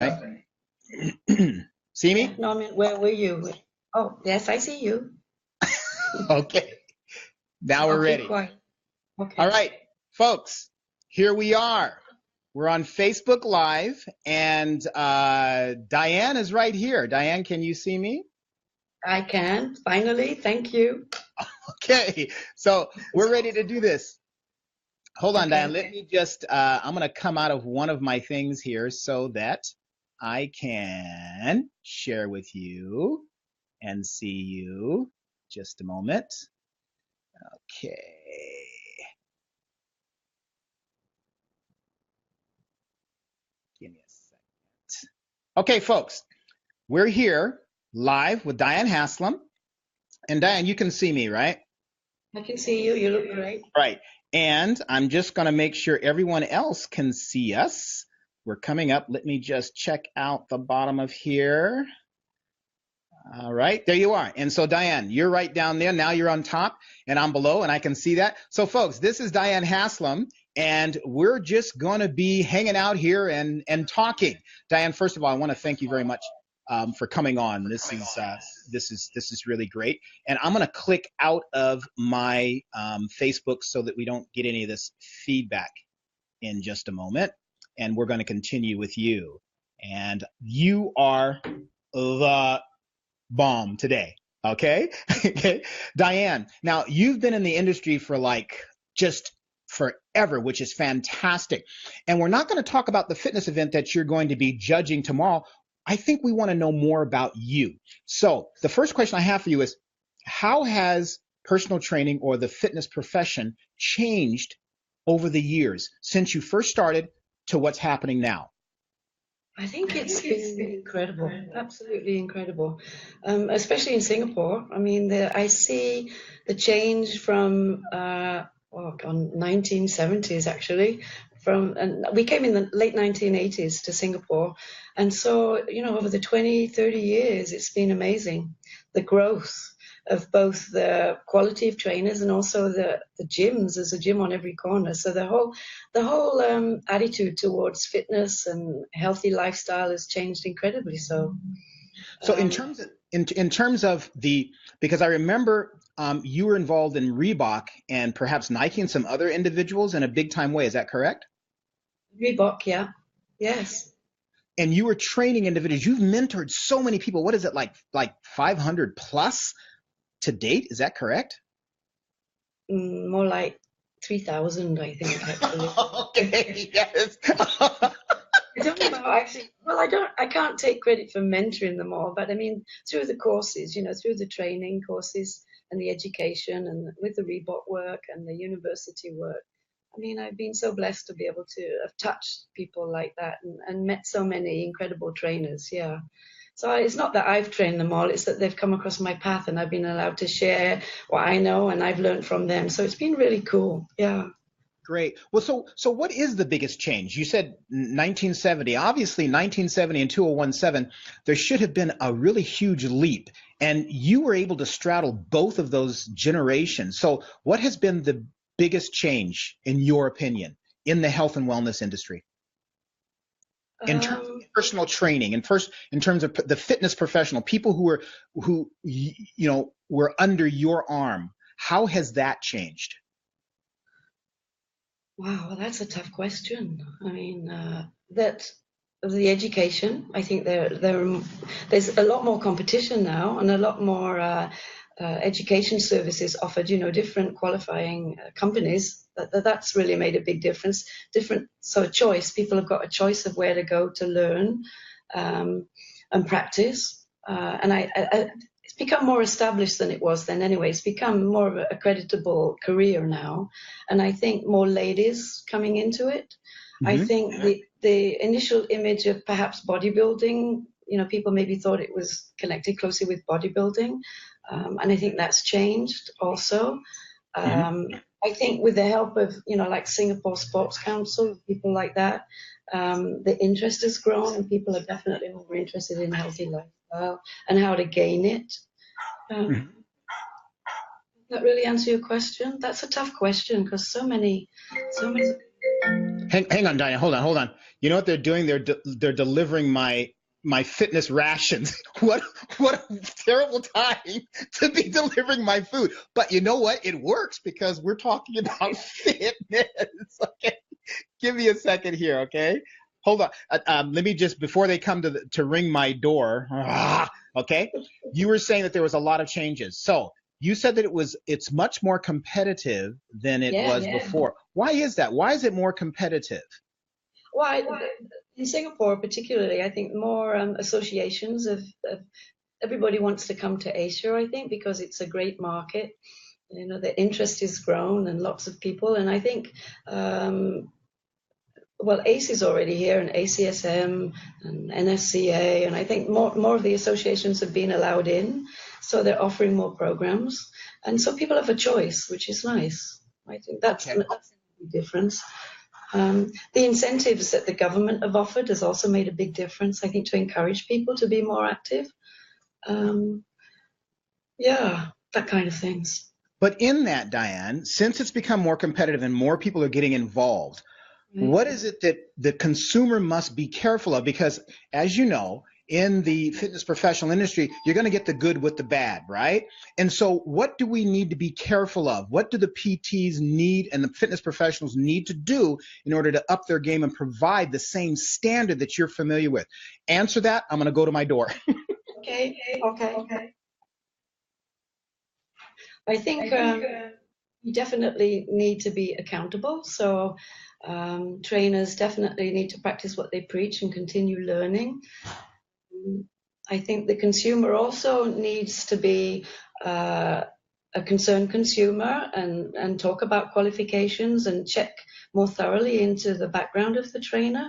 Right. See me? No, I mean, where were you? Oh, yes, I see you. Okay. Now we're ready. Quiet. Okay. All right, folks, here we are. We're on Facebook Live, and Diane is right here. Diane, can you see me? I can, finally. Thank you. Okay, so we're ready to do this. Hold on, Okay. Diane. Let me just, I'm going to come out of one of my things here so that I can share with you and see you. Just a moment. Okay. Give me a second. Okay, folks, we're here live with Diane Haslam. And Diane, you can see me, right? I can see you. You look great. Right. And I'm just going to make sure everyone else can see us. We're coming up. Let me just check out the bottom of here. All right, there you are. And so, Diane, you're right down there. Now you're on top, and I'm below, and I can see that. So, folks, this is Diane Haslam, and we're just going to be hanging out here and talking. Diane, first of all, I want to thank you very much for coming on. This is really great. And I'm going to click out of my Facebook so that we don't get any of this feedback in just a moment. And we're going to continue with you. And you are the bomb today. Okay. Okay. Diane, now you've been in the industry for like just forever, which is fantastic. And we're not going to talk about the fitness event that you're going to be judging tomorrow. I think we want to know more about you. So the first question I have for you is, how has personal training or the fitness profession changed over the years since you first started to what's happening now? I think it's been incredible, absolutely incredible, especially in Singapore. I mean, I see the change from 1970s actually. And we came in the late 1980s to Singapore, and so over the 20, 30 years, it's been amazing. The growth of both the quality of trainers and also the gyms. There's a gym on every corner. So the whole attitude towards fitness and healthy lifestyle has changed incredibly. So in terms of the, because I remember you were involved in Reebok and perhaps Nike and some other individuals in a big time way. Is that correct? Reebok, yeah. Yes. And you were training individuals. You've mentored so many people. What is it, like 500 plus to date? Is that correct? More like 3,000, I think, actually. Okay, yes. I don't know, actually. Well, I can't take credit for mentoring them all, but I mean, through the courses, through the training courses and the education and with the Reebok work and the university work. I mean, I've been so blessed to be able to have touched people like that and met so many incredible trainers. Yeah. So it's not that I've trained them all, it's that they've come across my path and I've been allowed to share what I know and I've learned from them. So it's been really cool. Yeah. Great. Well, so what is the biggest change? You said 1970. Obviously, 1970 and 2017, there should have been a really huge leap. And you were able to straddle both of those generations. So what has been the biggest change, in your opinion, in the health and wellness industry? In terms of personal training, and first in terms of the fitness professional, people who were under your arm, how has that changed? Wow, that's a tough question. I mean, that the education, I think there's a lot more competition now and a lot more education services offered, different qualifying companies. That's really made a big difference. Choice. People have got a choice of where to go to learn and practice. And it's become more established than it was then anyway. It's become more of a creditable career now. And I think more ladies coming into it. Mm-hmm. I think the initial image of perhaps bodybuilding, people maybe thought it was connected closely with bodybuilding. And I think that's changed also. I think with the help of, like Singapore Sports Council, people like that, the interest has grown and people are definitely more interested in healthy lifestyle and how to gain it. Does that really answer your question? That's a tough question because so many Hang on, Diane. Hold on. You know what they're doing? They're delivering my fitness rations. What a terrible time to be delivering my food. But you know what? It works because we're talking about fitness. Okay, give me a second here. Okay, hold on. Let me just before they come to ring my door. Okay, you were saying that there was a lot of changes. So you said that it's much more competitive than it was before. Why is that? Why is it more competitive? Well, in Singapore particularly, I think more associations of everybody wants to come to Asia, I think, because it's a great market. You know, the interest is grown and lots of people. And I think, well, ACE is already here and ACSM and NSCA. And I think more of the associations have been allowed in. So they're offering more programs. And so people have a choice, which is nice. I think that's a difference. The incentives that the government have offered has also made a big difference, I think, to encourage people to be more active. That kind of things. But in that, Diane, since it's become more competitive and more people are getting involved, what is it that the consumer must be careful of? Because as you know, in the fitness professional industry, you're going to get the good with the bad, right? And so what do we need to be careful of? What do the PTs need and the fitness professionals need to do in order to up their game and provide the same standard that you're familiar with? Answer that. I'm going to go to my door. Okay. I think you definitely need to be accountable. So trainers definitely need to practice what they preach and continue learning. I think the consumer also needs to be a concerned consumer and talk about qualifications and check more thoroughly into the background of the trainer.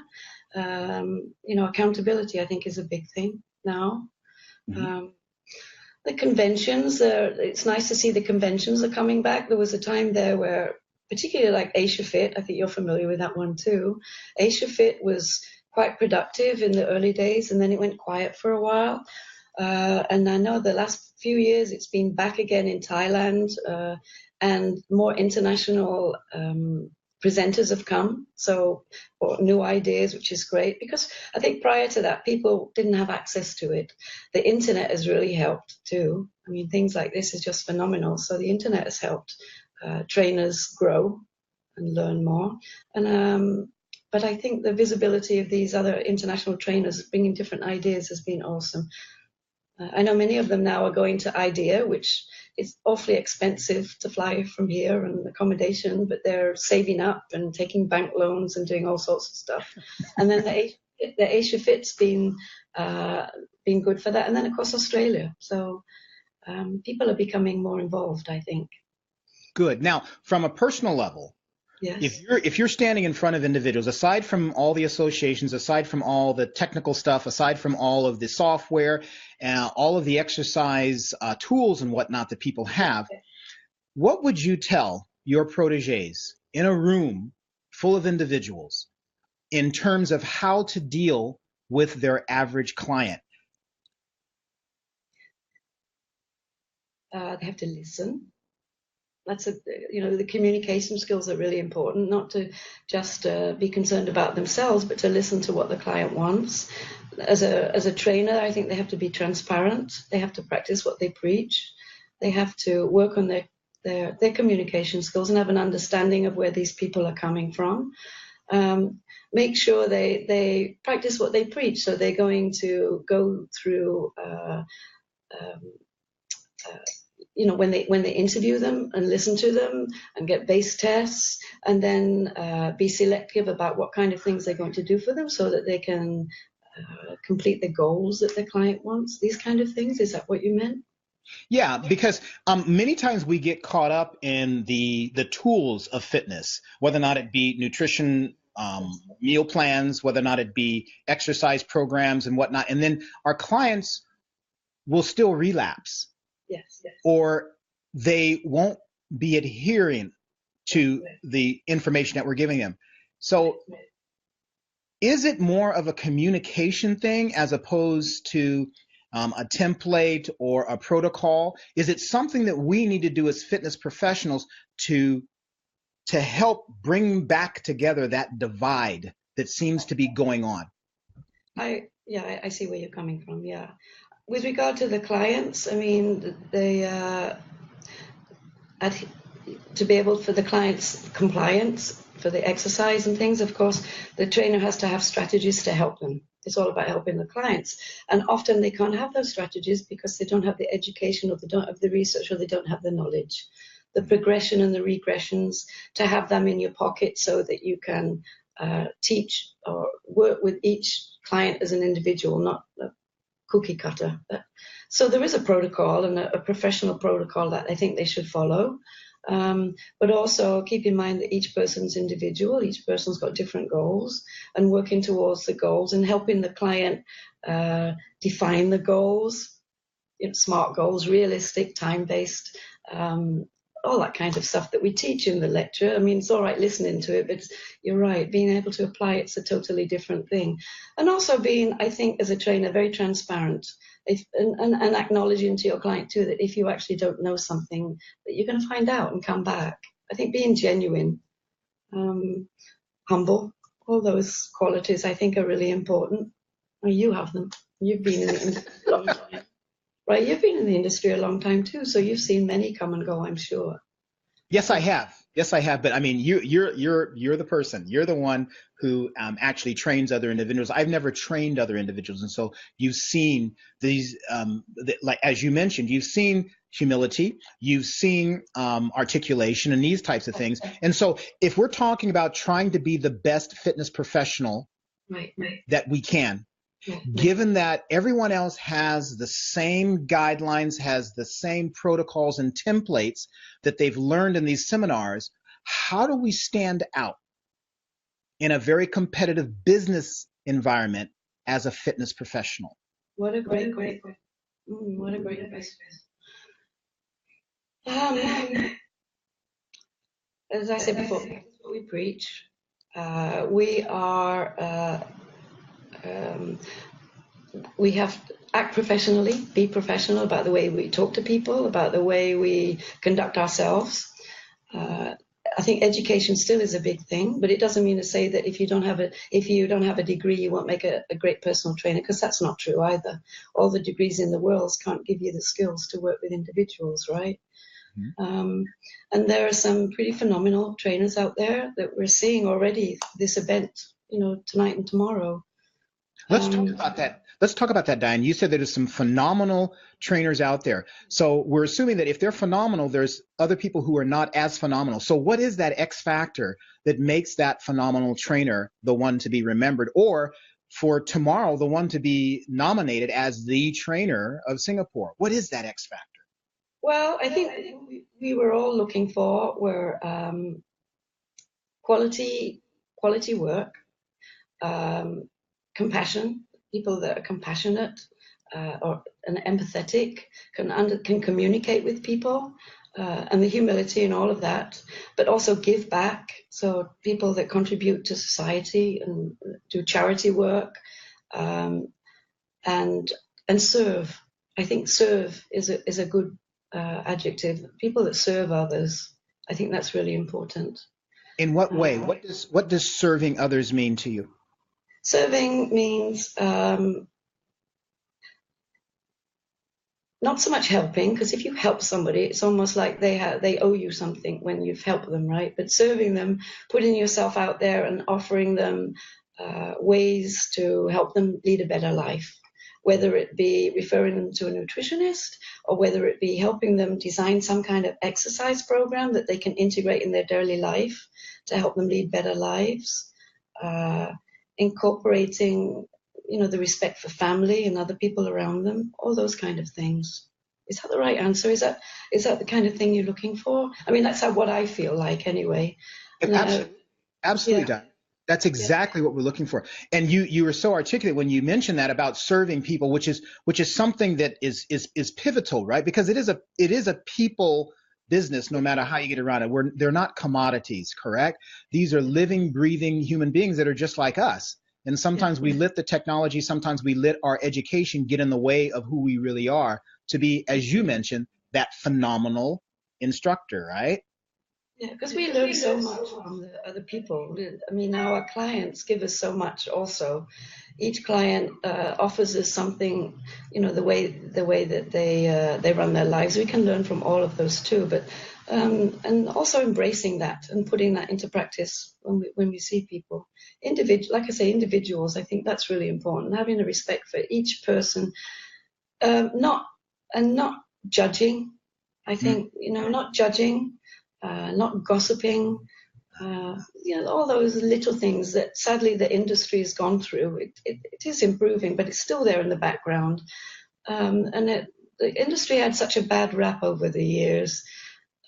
Accountability, I think, is a big thing now. Mm-hmm. The conventions, it's nice to see the conventions are coming back. There was a time there where, particularly like Asia Fit, I think you're familiar with that one too. Asia Fit was quite productive in the early days, and then it went quiet for a while. And I know the last few years it's been back again in Thailand, and more international presenters have come, so new ideas, which is great, because I think prior to that people didn't have access to it. The internet has really helped too. I mean, things like this is just phenomenal. So the internet has helped trainers grow and learn more. And but I think the visibility of these other international trainers bringing different ideas has been awesome. I know many of them now are going to IDEA, which is awfully expensive to fly from here and accommodation, but they're saving up and taking bank loans and doing all sorts of stuff. And then the Asia Fit's been good for that. And then, of course, Australia. So people are becoming more involved, I think. Good. Now, from a personal level, yes. If you're standing in front of individuals, aside from all the associations, aside from all the technical stuff, aside from all of the software, all of the exercise tools and whatnot that people have, what would you tell your proteges in a room full of individuals in terms of how to deal with their average client? They have to listen. That's the communication skills are really important, not to just be concerned about themselves, but to listen to what the client wants. As a trainer, I think they have to be transparent. They have to practice what they preach. They have to work on their communication skills and have an understanding of where these people are coming from. Make sure they practice what they preach. So they're going to go through when they interview them and listen to them and get base tests, and then be selective about what kind of things they're going to do for them so that they can complete the goals that the client wants. These kind of things. Is that what you meant? Yeah, because many times we get caught up in the tools of fitness, whether or not it be nutrition, meal plans, whether or not it be exercise programs and whatnot, and then our clients will still relapse. Yes. Or they won't be adhering to the information that we're giving them. So is it more of a communication thing as opposed to a template or a protocol? Is it something that we need to do as fitness professionals to to help bring back together that divide that seems to be going on? I see where you're coming from. Yeah. With regard to the clients, I mean, to be able for the clients compliance for the exercise and things, of course, the trainer has to have strategies to help them. It's all about helping the clients. And often they can't have those strategies because they don't have the education, or they don't have the research, or they don't have the knowledge. The progression and the regressions, to have them in your pocket so that you can teach or work with each client as an individual, not a cookie cutter. So there is a protocol, and a professional protocol that I think they should follow. But also keep in mind that each person's individual, each person's got different goals, and working towards the goals and helping the client define the goals, SMART goals, realistic, time-based, all that kind of stuff that we teach in the lecture. I mean, it's all right listening to it, but you're right, being able to apply it's a totally different thing. And also being, I think, as a trainer, very transparent. And acknowledging to your client too that if you actually don't know something, that you're going to find out and come back. I think being genuine, humble, all those qualities I think are really important. Well, you have them. You've been in the industry a long time, right? You've been in the industry a long time too, so you've seen many come and go, I'm sure. Yes, I have. Yes, I have. But I mean, you're the person. You're the one who actually trains other individuals. I've never trained other individuals, and so you've seen these, like as you mentioned, you've seen humility, you've seen articulation, and these types of things. And so, if we're talking about trying to be the best fitness professional right. that we can, given that everyone else has the same guidelines, has the same protocols and templates that they've learned in these seminars, how do we stand out in a very competitive business environment as a fitness professional? What a great question. What a great question. As I said before, that's what we preach. We are... we have to act professionally, be professional about the way we talk to people, about the way we conduct ourselves. I think education still is a big thing, but it doesn't mean to say that if you don't have a degree, you won't make a great personal trainer, because that's not true either. All the degrees in the world can't give you the skills to work with individuals, right? Mm-hmm. And there are some pretty phenomenal trainers out there that we're seeing already this event, tonight and tomorrow. Let's talk about that. Let's talk about that, Diane. You said there's some phenomenal trainers out there. So we're assuming that if they're phenomenal, there's other people who are not as phenomenal. So what is that X factor that makes that phenomenal trainer the one to be remembered, or for tomorrow, the one to be nominated as the trainer of Singapore? What is that X factor? Well, I think we were all looking for quality work, compassion, people that are compassionate and empathetic, can communicate with people, and the humility and all of that, but also give back. So people that contribute to society and do charity work, and serve. I think serve is a good adjective. People that serve others. I think that's really important. In what way? What does serving others mean to you? Serving means not so much helping, because if you help somebody, it's almost like they owe you something when you've helped them, right? But serving them, putting yourself out there and offering them ways to help them lead a better life, whether it be referring them to a nutritionist, or whether it be helping them design some kind of exercise program that they can integrate in their daily life to help them lead better lives. Incorporating, the respect for family and other people around them, all those kind of things. Is that the right answer? Is that the kind of thing you're looking for? I mean, that's what I feel like anyway. Absolutely, Diane. That's exactly what we're looking for. And you were so articulate when you mentioned that about serving people, which is something that is pivotal, right? Because it is a people business, no matter how you get around it. They're not commodities, correct? These are living, breathing human beings that are just like us. And sometimes we let the technology, sometimes we let our education get in the way of who we really are to be, as you mentioned, that phenomenal instructor, right? Yeah, because we learn so much from the other people. I mean, our clients give us so much also. Each client offers us something, the way that they run their lives. We can learn from all of those too, but and also embracing that and putting that into practice when we see people. Like I say, individuals, I think that's really important. Having a respect for each person, not judging. I think, not judging, not gossiping, all those little things that sadly the industry has gone through. It is improving, but it's still there in the background. And the industry had such a bad rap over the years.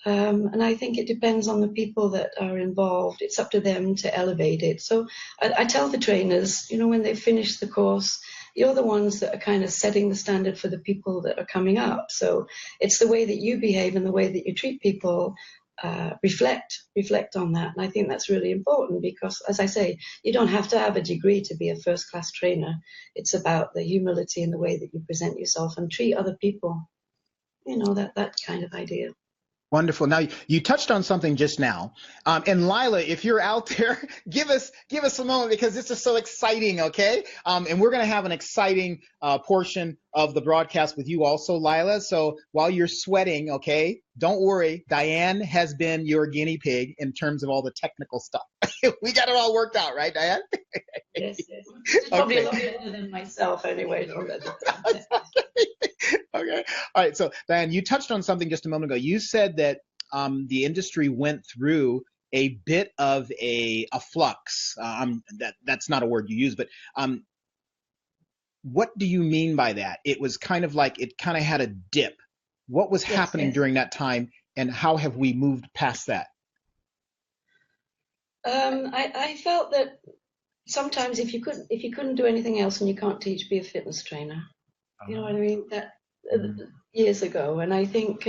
And I think it depends on the people that are involved. It's up to them to elevate it. So I tell the trainers, when they finish the course, you're the ones that are kind of setting the standard for the people that are coming up. So it's the way that you behave and the way that you treat people, reflect on that. And I think that's really important because, as I say, you don't have to have a degree to be a first-class trainer. It's about the humility and the way that you present yourself and treat other people. That kind of idea. Wonderful. Now you touched on something just now, and Lila, if you're out there, give us a moment because this is so exciting. Okay, and we're going to have an exciting portion of the broadcast with you also, Lila. So while you're sweating, okay, don't worry. Diane has been your guinea pig in terms of all the technical stuff. We got it all worked out, right, Diane? Yes. It's probably a lot better than myself, anyway. Okay. All right. So, Diane, you touched on something just a moment ago. You said that the industry went through a bit of a flux. That's not a word you use, but what do you mean by that? It was kind of like it kind of had a dip. What was happening during that time, and how have we moved past that? I felt that sometimes if you couldn't do anything else and you can't teach, be a fitness trainer. You know what I mean? That years ago, and I think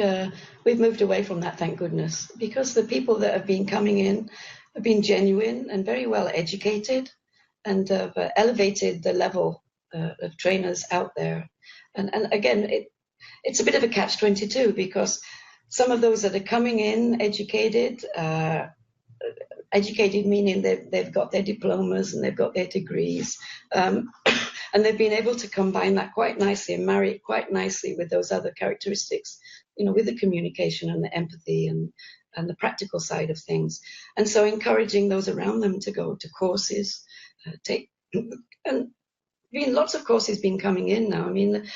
we've moved away from that, thank goodness, because the people that have been coming in have been genuine and very well educated, and have elevated the level of trainers out there. And again, it's a bit of a catch-22 because some of those that are coming in educated meaning they've got their diplomas and they've got their degrees. And they've been able to combine that quite nicely and marry it quite nicely with those other characteristics, with the communication and the empathy and the practical side of things. And so encouraging those around them to go to courses, lots of courses been coming in now. I mean,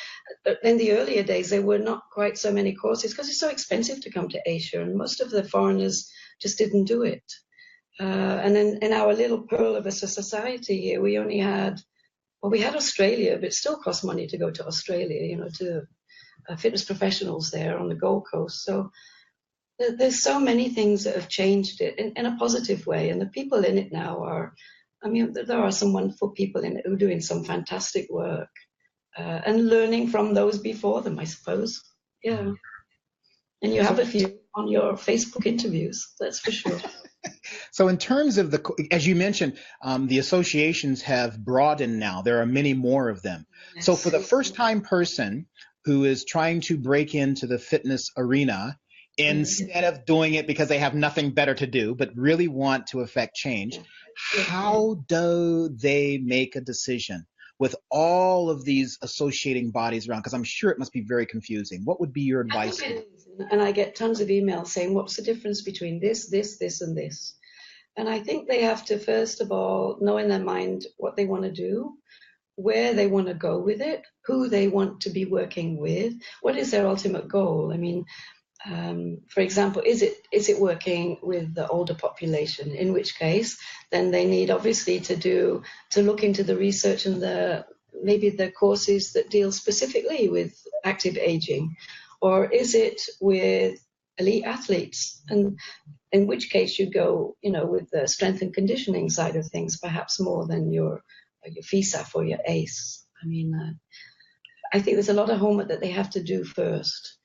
in the earlier days, there were not quite so many courses because it's so expensive to come to Asia, and most of the foreigners just didn't do it. And in our little pearl of a society here, we only had, we had Australia, but it still costs money to go to Australia, to fitness professionals there on the Gold Coast. So there's so many things that have changed it in a positive way. And the people in it now are, there are some wonderful people in it who are doing some fantastic work and learning from those before them, I suppose. Yeah. And you have a few on your Facebook interviews, that's for sure. So in terms of as you mentioned, the associations have broadened now. There are many more of them. Yes. So for the first-time person who is trying to break into the fitness arena, instead of doing it because they have nothing better to do, but really want to affect change, how do they make a decision with all of these associating bodies around? Because I'm sure it must be very confusing. What would be your advice? And I get tons of emails saying, what's the difference between this, and this? And I think they have to, first of all, know in their mind what they want to do, where they want to go with it, who they want to be working with, what is their ultimate goal? I mean, for example, is it working with the older population? In which case, then they need obviously to look into the research and maybe the courses that deal specifically with active aging, or is it with elite athletes? And in which case you go, with the strength and conditioning side of things, perhaps more than your FISAF or your ACE. I mean, I think there's a lot of homework that they have to do first.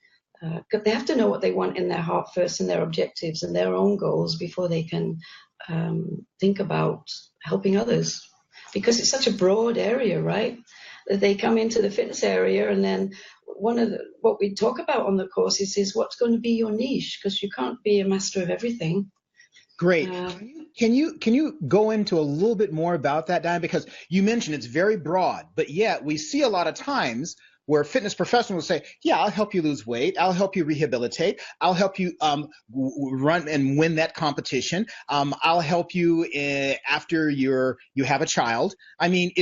They have to know what they want in their heart first and their objectives and their own goals before they can think about helping others. Because it's such a broad area, right? They come into the fitness area, and then what we talk about on the courses is what's going to be your niche, because you can't be a master of everything. Great. Can you go into a little bit more about that, Diane? Because you mentioned it's very broad, but yet we see a lot of times where fitness professionals say, "Yeah, I'll help you lose weight. I'll help you rehabilitate. I'll help you run and win that competition. I'll help you after you have a child." I mean,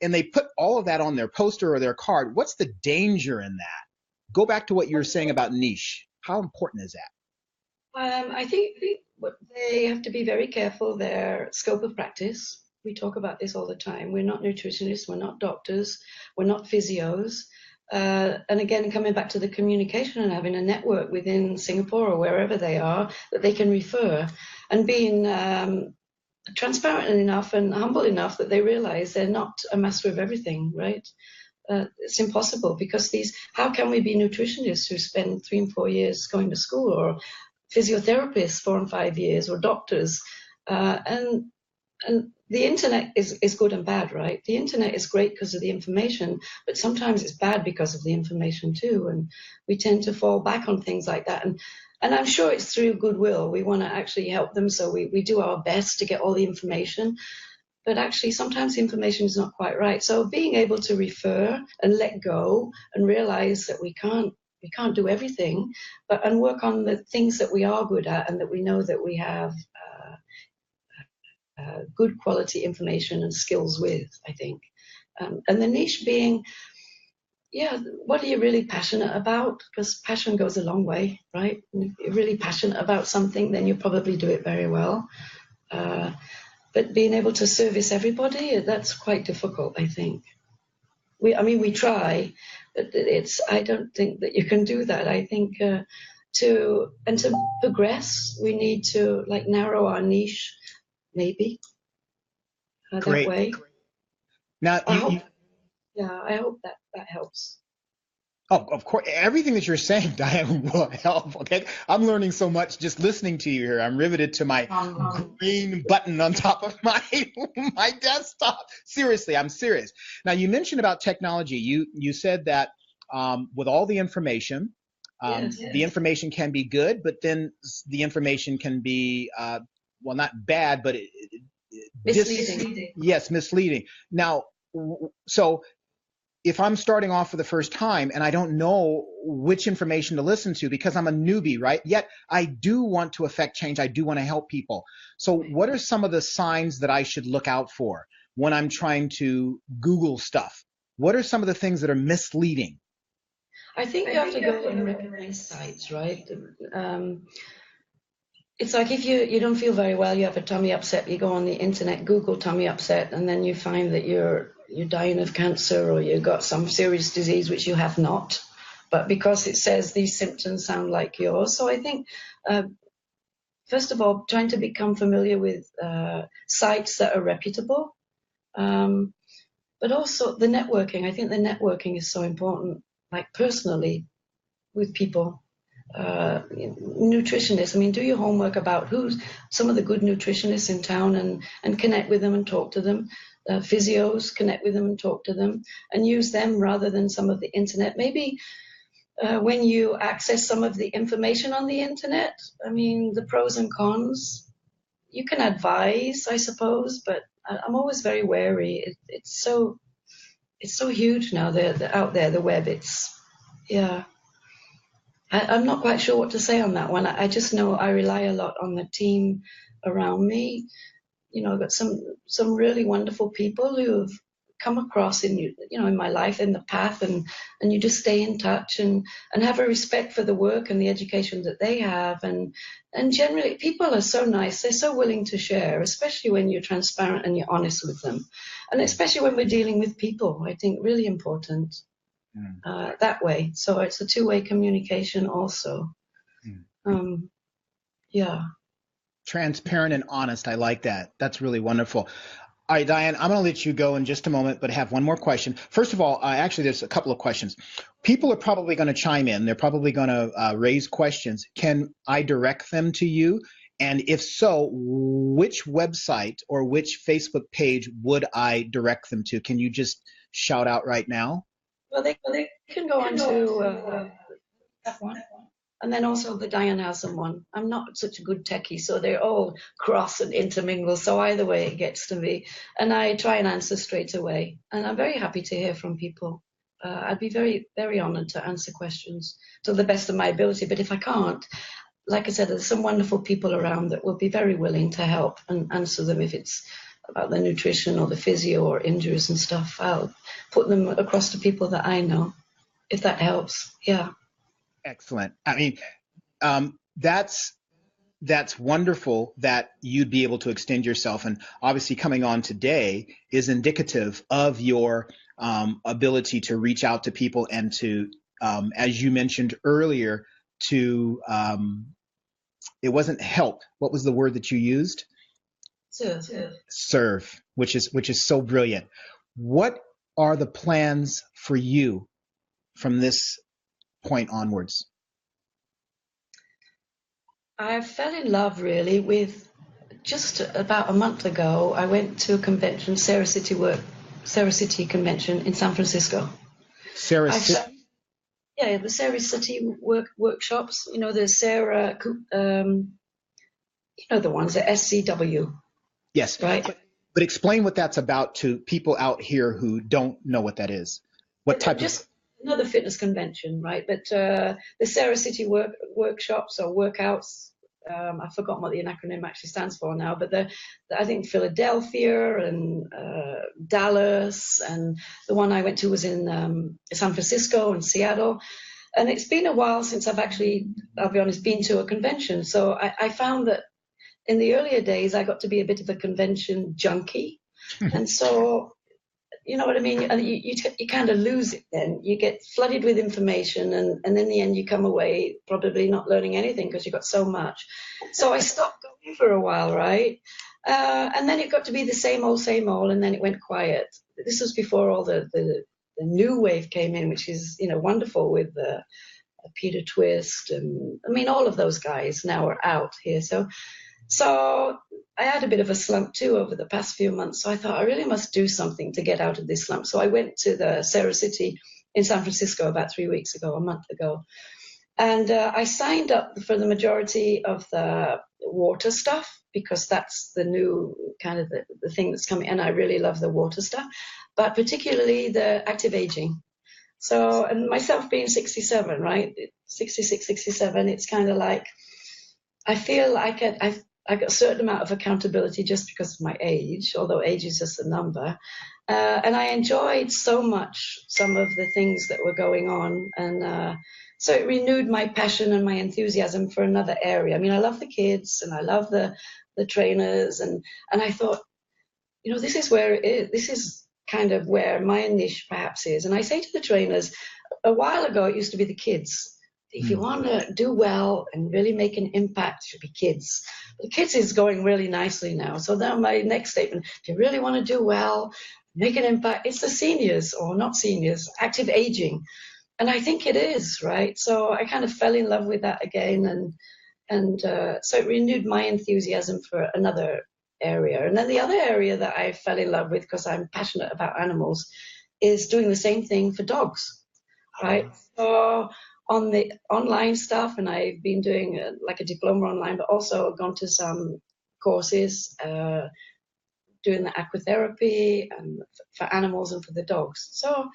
and they put all of that on their poster or their card. What's the danger in that? Go back to what you were saying about niche. How important is that? I think they have to be very careful their scope of practice. We talk about this all the time. We're not nutritionists, we're not doctors, we're not physios. And again, coming back to the communication and having a network within Singapore or wherever they are that they can refer, and being transparent enough and humble enough that they realize they're not a master of everything, right? It's impossible, because how can we be nutritionists who spend 3 and 4 years going to school, or physiotherapists 4 and 5 years, or doctors? And the internet is good and bad, right? The internet is great because of the information, but sometimes it's bad because of the information too. And we tend to fall back on things like that. And I'm sure it's through goodwill. We want to actually help them, so we do our best to get all the information. But actually, sometimes the information is not quite right. So being able to refer and let go and realize that we can't do everything, and work on the things that we are good at and that we know that we have good quality information and skills with, I think. And the niche being, what are you really passionate about? Because passion goes a long way, right? If you're really passionate about something, then you probably do it very well. But being able to service everybody, that's quite difficult, I think. We try, but I don't think that you can do that. I think to progress, we need to narrow our niche, maybe that way. Now, I hope that helps. Oh, of course, everything that you're saying, Diane, will help. Okay, I'm learning so much just listening to you here. I'm riveted to my green button on top of my my desktop. Seriously, I'm serious. Now, you mentioned about technology. You said that with all the information, Yes. the information can be good, but then the information can be well, not bad, but Misleading. Yes, misleading. Now, so if I'm starting off for the first time and I don't know which information to listen to because I'm a newbie, right? Yet I do want to affect change. I do want to help people. So what are some of the signs that I should look out for when I'm trying to Google stuff? What are some of the things that are misleading? I think you have to go and recognize sites, right? It's like if you don't feel very well, you have a tummy upset, you go on the internet, Google tummy upset, and then you find that you're dying of cancer, or you've got some serious disease which you have not, but because it says these symptoms sound like yours. So I think, first of all, trying to become familiar with sites that are reputable, but also the networking. I think the networking is so important, like personally with people. Nutritionists, do your homework about who's some of the good nutritionists in town, and connect with them and talk to them. Physios, connect with them and talk to them, and use them rather than some of the internet. Maybe when you access some of the information on the internet, the pros and cons, you can advise, I suppose, but I'm always very wary. It's so huge now, out there, the web. I'm not quite sure what to say on that one. I just know I rely a lot on the team around me. I've got some really wonderful people who have come across in my life, in the path, and you just stay in touch and have a respect for the work and the education that they have. And generally, people are so nice. They're so willing to share, especially when you're transparent and you're honest with them. And especially when we're dealing with people, I think really important. That way. So it's a two-way communication also. Transparent and honest. I like that. That's really wonderful. All right, Diane, I'm going to let you go in just a moment, but have one more question. First of all, actually, there's a couple of questions. People are probably going to chime in. They're probably going to raise questions. Can I direct them to you? And if so, which website or which Facebook page would I direct them to? Can you just shout out right now? Well, they can go on to that one. And then also the Diane Haslam one. I'm not such a good techie, so they're all cross and intermingle. So either way, it gets to me. And I try and answer straight away. And I'm very happy to hear from people. I'd be very, very honored to answer questions to the best of my ability. But if I can't, like I said, there's some wonderful people around that will be very willing to help and answer them if it's about the nutrition or the physio or injuries and stuff. I'll put them across to people that I know, if that helps. Yeah. Excellent. I mean, that's wonderful that you'd be able to extend yourself. And obviously coming on today is indicative of your ability to reach out to people and to, as you mentioned earlier, to, it wasn't help. What was the word that you used? Serve, which is so brilliant. What are the plans for you from this point onwards? I fell in love really with, just about a month ago, I went to a convention, Sarah City Convention in San Francisco. Sarah City? Yeah, the Sarah City workshops, the Sarah, the ones at SCW. Yes. Right. But explain what that's about to people out here who don't know what that is. What type of another fitness convention, right? But the Sarah City workshops or workouts, I've forgotten what the acronym actually stands for now, but I think Philadelphia and Dallas, and the one I went to was in San Francisco and Seattle. And it's been a while since I've actually, I'll be honest, been to a convention. So I found that in the earlier days, I got to be a bit of a convention junkie. And so, you know what I mean? And you kind of lose it then. You get flooded with information, and in the end, you come away probably not learning anything because you got so much. So I stopped going for a while, right? And then it got to be the same old, and then it went quiet. This was before all the new wave came in, which is, wonderful with Peter Twist. And I mean, all of those guys now are out here. So I had a bit of a slump too over the past few months. So I thought I really must do something to get out of this slump. So I went to the Sarah City in San Francisco about a month ago. And I signed up for the majority of the water stuff because that's the new kind of the thing that's coming. And I really love the water stuff, but particularly the active aging. So, and myself being 67, right? 66, 67, it's kind of like, I feel like I got a certain amount of accountability just because of my age, although age is just a number. And I enjoyed so much some of the things that were going on. And so it renewed my passion and my enthusiasm for another area. I mean, I love the kids and I love the trainers. And I thought, this is where it is. This is kind of where my niche perhaps is. And I say to the trainers, a while ago, it used to be the kids. If you want to do well and really make an impact, it should be kids. The kids is going really nicely now. So then my next statement, if you really want to do well, make an impact, it's the seniors or not seniors, active aging. And I think it is, right? So I kind of fell in love with that again. And so it renewed my enthusiasm for another area. And then the other area that I fell in love with, because I'm passionate about animals, is doing the same thing for dogs, right? So on the online stuff, and I've been doing like a diploma online, but also gone to some courses doing the aquatherapy and for animals and for the dogs. So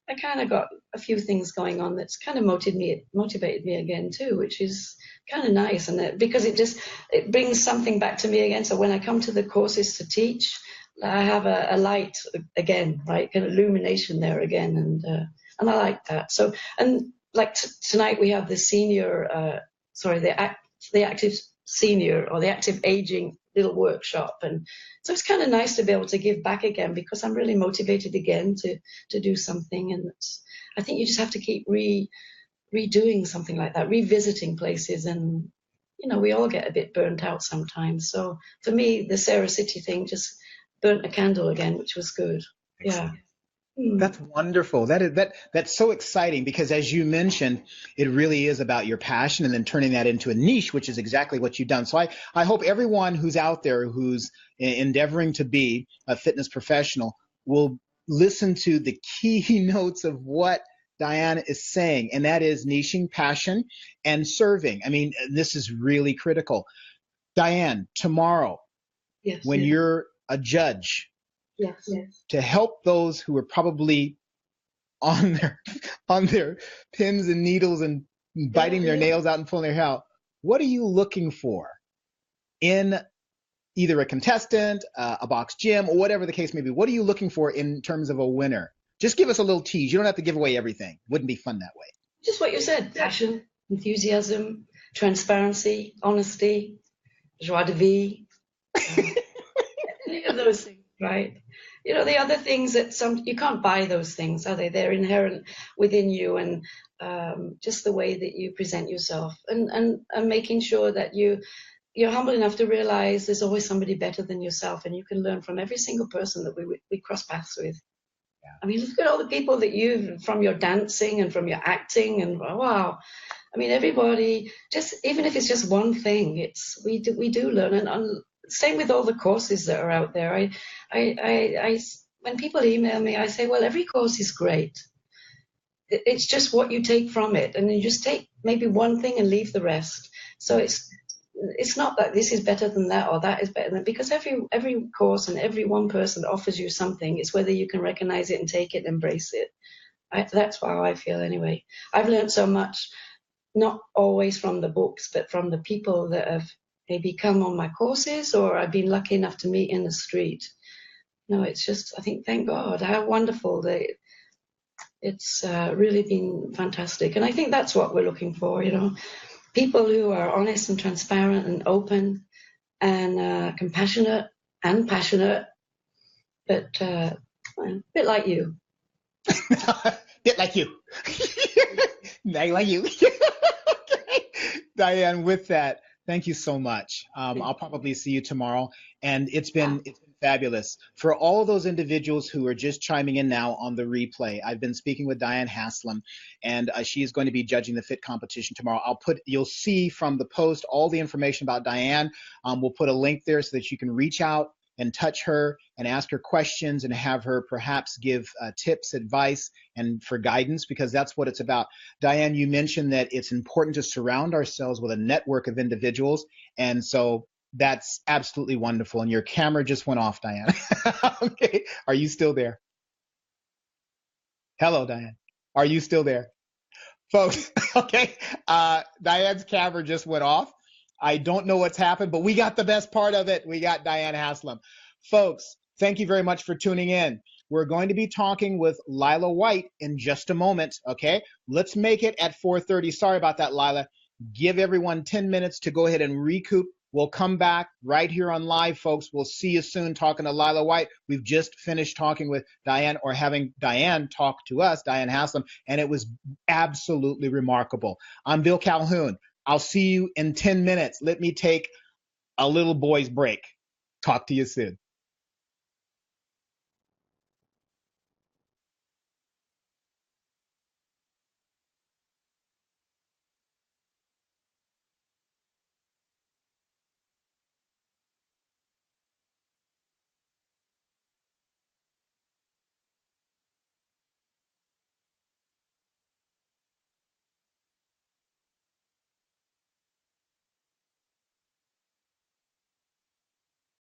I kind of got a few things going on that's kind of motivated me again too, which is kind of nice. And because it brings something back to me again. So when I come to the courses to teach, I have a light again, right? Kind of illumination there again. And I like that. So, and like tonight we have the the active senior or the active aging little workshop. And so it's kind of nice to be able to give back again because I'm really motivated again to do something. And I think you just have to keep redoing something like that, revisiting places. And, we all get a bit burnt out sometimes. So for me, the Sarah City thing just burnt a candle again, which was good. Yeah. That's wonderful. That's so exciting because, as you mentioned, it really is about your passion and then turning that into a niche, which is exactly what you've done. So I hope everyone who's out there who's endeavoring to be a fitness professional will listen to the keynotes of what Diane is saying, and that is niching, passion, and serving. I mean, this is really critical. Diane, tomorrow, Yes. when you're a judge, Yes. Yes. to help those who are probably on their pins and needles and biting their nails out and pulling their hair out, what are you looking for in either a contestant, a box gym, or whatever the case may be? What are you looking for in terms of a winner? Just give us a little tease. You don't have to give away everything. Wouldn't be fun that way. Just what you said: passion, enthusiasm, transparency, honesty, joie de vivre. Any of those things, right? You know, the other things that you can't buy those things, are they? They're inherent within you, and just the way that you present yourself, and making sure that you're humble enough to realize there's always somebody better than yourself, and you can learn from every single person that we cross paths with. Yeah. I mean, look at all the people that from your dancing and from your acting, and wow. I mean, everybody, just even if it's just one thing, we do learn, and same with all the courses that are out there. When people email me, I say, well, every course is great. It's just what you take from it, and you just take maybe one thing and leave the rest. So it's not that this is better than that or that is better than, because every course and every one person offers you something. It's whether you can recognize it and take it and embrace it. That's how I feel anyway. I've learned so much, not always from the books, but from the people that have maybe come on my courses or I've been lucky enough to meet in the street. No, it's just, I think, thank God, how wonderful it's really been fantastic. And I think that's what we're looking for, you know, people who are honest and transparent and open and compassionate and passionate, but a bit like you. Bit like you. Like you. Okay. Diane, with that, thank you so much. I'll probably see you tomorrow. And it's been fabulous. For all those individuals who are just chiming in now on the replay, I've been speaking with Diane Haslam, and she is going to be judging the FIT competition tomorrow. You'll see from the post all the information about Diane. We'll put a link there so that you can reach out and touch her and ask her questions and have her perhaps give tips, advice, and for guidance, because that's what it's about. Diane, you mentioned that it's important to surround ourselves with a network of individuals, and so that's absolutely wonderful. And your camera just went off, Diane. Okay, are you still there? Hello, Diane. Are you still there? Folks, okay, Diane's camera just went off. I don't know what's happened, but we got the best part of it. We got Diane Haslam. Folks, thank you very much for tuning in. We're going to be talking with Lila White in just a moment, okay? Let's make it at 4:30. Sorry about that, Lila. Give everyone 10 minutes to go ahead and recoup. We'll come back right here on live, folks. We'll see you soon talking to Lila White. We've just finished talking with Diane, or having Diane talk to us, Diane Haslam, and it was absolutely remarkable. I'm Bill Calhoun. I'll see you in 10 minutes. Let me take a little boy's break. Talk to you soon.